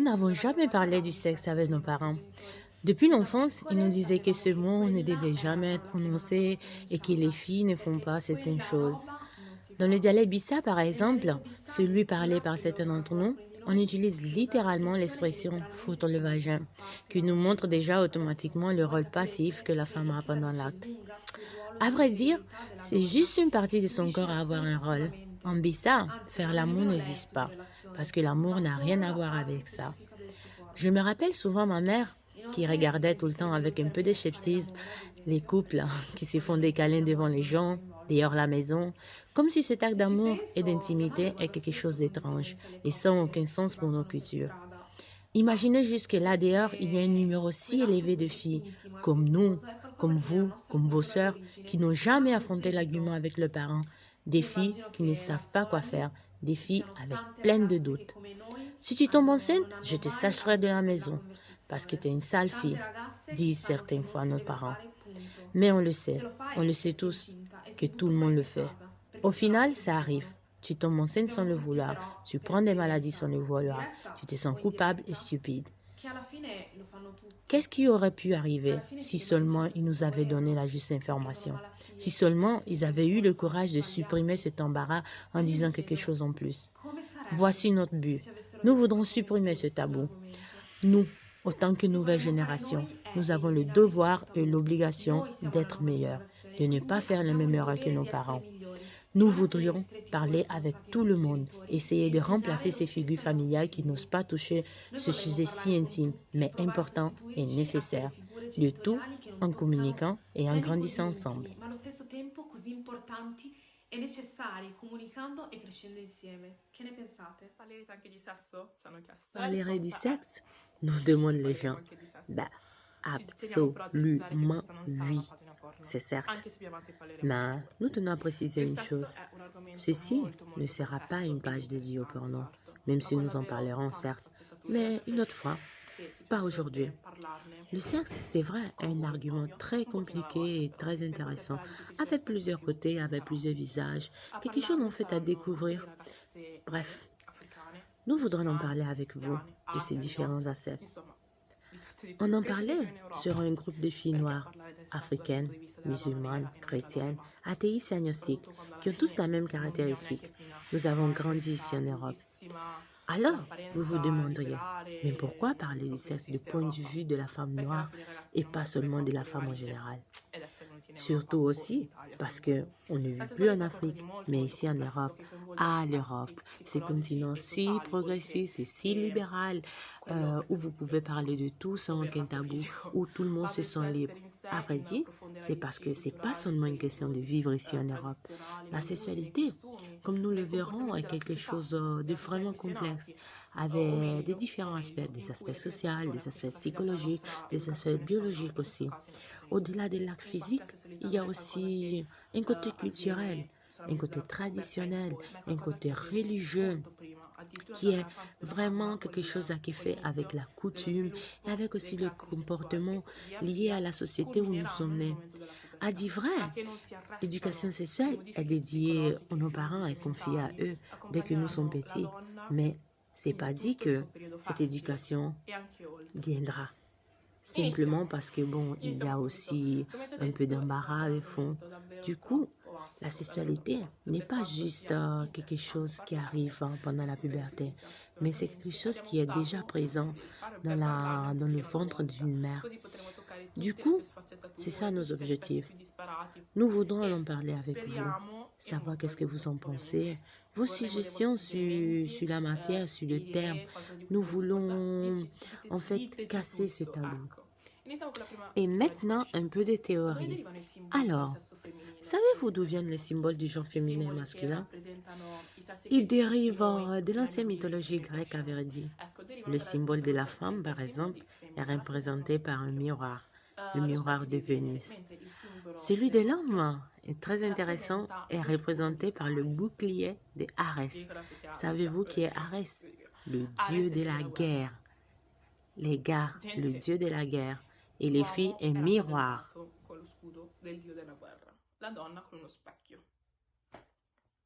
n'avons jamais parlé du sexe avec nos parents. Depuis l'enfance, ils nous disaient que ce mot ne devait jamais être prononcé et que les filles ne font pas certaines choses. Dans le dialecte Bissa, par exemple, celui parlé par certains d'entre nous, on utilise littéralement l'expression foutre le vagin, qui nous montre déjà automatiquement le rôle passif que la femme a pendant l'acte. À vrai dire, c'est juste une partie de son corps à avoir un rôle. En Bissa, faire l'amour n'existe pas, parce que l'amour n'a rien à voir avec ça. Je me rappelle souvent ma mère qui regardait tout le temps avec un peu de scepticisme les couples qui se font des câlins devant les gens, dehors la maison, comme si cet acte d'amour et d'intimité est quelque chose d'étrange et sans aucun sens pour nos cultures. Imaginez juste que là dehors, il y a un numéro si élevé de filles, comme nous, comme vous, comme vos sœurs, qui n'ont jamais affronté l'argument avec leurs parents, des filles qui ne savent pas quoi faire, des filles avec plein de doutes. Si tu tombes enceinte, je te sacherai de la maison, parce que tu es une sale fille, disent certaines fois nos parents. Mais on le sait tous, que tout le monde le fait. Au final, ça arrive. Tu tombes enceinte sans le vouloir, tu prends des maladies sans le vouloir, tu te sens coupable et stupide. Qu'est-ce qui aurait pu arriver si seulement ils nous avaient donné la juste information? Si seulement ils avaient eu le courage de supprimer cet embarras en disant quelque chose en plus? Voici notre but. Nous voudrons supprimer ce tabou. Nous, autant que nouvelle génération, nous avons le devoir et l'obligation d'être meilleurs, de ne pas faire les mêmes erreurs que nos parents. Nous voudrions parler avec tout le monde, essayer de remplacer ces figures familiales qui n'osent pas toucher ce sujet si intime, mais important et nécessaire. Le tout en communiquant et en grandissant ensemble. Parler du sexe, nous demandent les gens. Ben, absolument oui, c'est certes. Mais nous tenons à préciser une chose. Ceci ne sera pas une page dédiée au porno, même si nous en parlerons certes, mais une autre fois, pas aujourd'hui. Le sexe, c'est vrai, est un argument très compliqué et très intéressant, avec plusieurs côtés, avec plusieurs visages, quelque chose en fait à découvrir. Bref, nous voudrons en parler avec vous de ces différents aspects. On en parlait sur un groupe de filles noires, africaines, musulmanes, chrétiennes, athéistes et agnostiques, qui ont tous la même caractéristique. Nous avons grandi ici en Europe. Alors, vous vous demanderiez, mais pourquoi parler du sexe du point de vue de la femme noire et pas seulement de la femme en général? Surtout aussi parce que on ne vit plus en Afrique, mais ici en Europe. Ah, l'Europe, ce continent si progressiste et si libéral, où vous pouvez parler de tout sans aucun tabou, où tout le monde se sent libre. À vrai dire, c'est parce que c'est pas seulement une question de vivre ici en Europe. La sexualité, comme nous le verrons, est quelque chose de vraiment complexe, avec des différents aspects, des aspects sociaux, des aspects psychologiques, des aspects biologiques aussi. Au-delà de l'acte physique, il y a aussi un côté culturel, un côté traditionnel, un côté religieux qui est vraiment quelque chose à qui fait avec la coutume et avec aussi le comportement lié à la société où nous sommes nés. À dire vrai, l'éducation sexuelle est dédiée à nos parents et confiée à eux dès que nous sommes petits, mais c'est pas dit que cette éducation viendra. Simplement parce que bon, il y a aussi un peu d'embarras de fond. Du coup, la sexualité n'est pas juste quelque chose qui arrive pendant la puberté, mais c'est quelque chose qui est déjà présent dans le ventre d'une mère. Du coup, c'est ça nos objectifs. Nous voudrons en parler avec vous, savoir qu'est-ce que vous en pensez, vos suggestions sur la matière, sur le terme. Nous voulons en fait casser ce tabou. Et maintenant, un peu de théorie. Alors, savez-vous d'où viennent les symboles du genre féminin et masculin? Ils dérivent de l'ancienne mythologie grecque, à vrai dire. Le symbole de la femme, par exemple, est représenté par un miroir, le miroir de Vénus. Celui de l'homme est très intéressant et est représenté par le bouclier de Arès. Savez-vous qui est Arès? Le dieu de la guerre. Les gars, le dieu de la guerre. Et les filles, un miroir.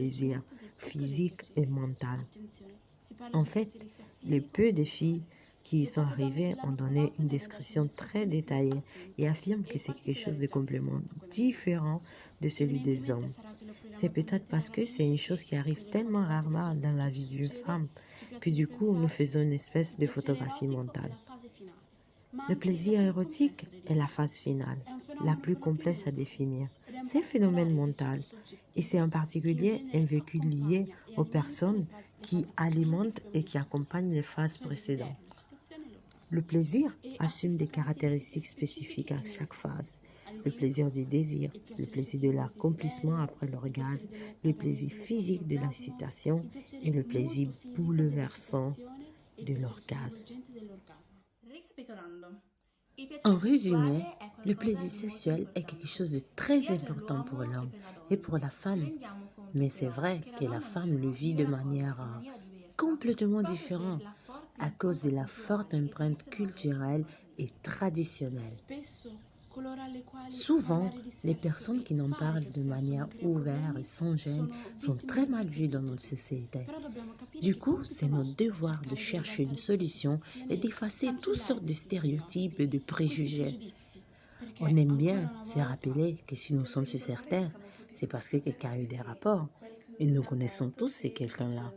plaisir physique et mental. En fait, les peu de filles qui y sont arrivées ont donné une description très détaillée et affirment que c'est quelque chose de complètement différent de celui des hommes. C'est peut-être parce que c'est une chose qui arrive tellement rarement dans la vie d'une femme que du coup nous faisons une espèce de photographie mentale. Le plaisir érotique est la phase finale, la plus complexe à définir. c'est un phénomène mental et c'est en particulier un vécu lié aux personnes qui alimentent et qui accompagnent les phases précédentes. Le plaisir assume des caractéristiques spécifiques à chaque phase. Le plaisir du désir, le plaisir de l'accomplissement après l'orgasme, le plaisir physique de l'excitation et le plaisir bouleversant de l'orgasme. En résumé, le plaisir sexuel est quelque chose de très important pour l'homme et pour la femme. Mais c'est vrai que la femme le vit de manière complètement différente à cause de la forte empreinte culturelle et traditionnelle. Souvent, les personnes qui n'en parlent de manière ouverte et sans gêne sont très mal vues dans notre société. Du coup, c'est notre devoir de chercher une solution et d'effacer toutes sortes de stéréotypes et de préjugés. On aime bien se rappeler que si nous sommes sur cette terre, c'est parce que quelqu'un a eu des rapports et nous connaissons tous ces quelqu'un-là.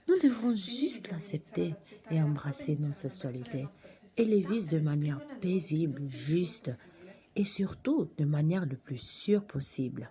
Nous devrons juste l'accepter et embrasser nos sexualités et les vivre de manière paisible, juste et surtout de manière le plus sûre possible.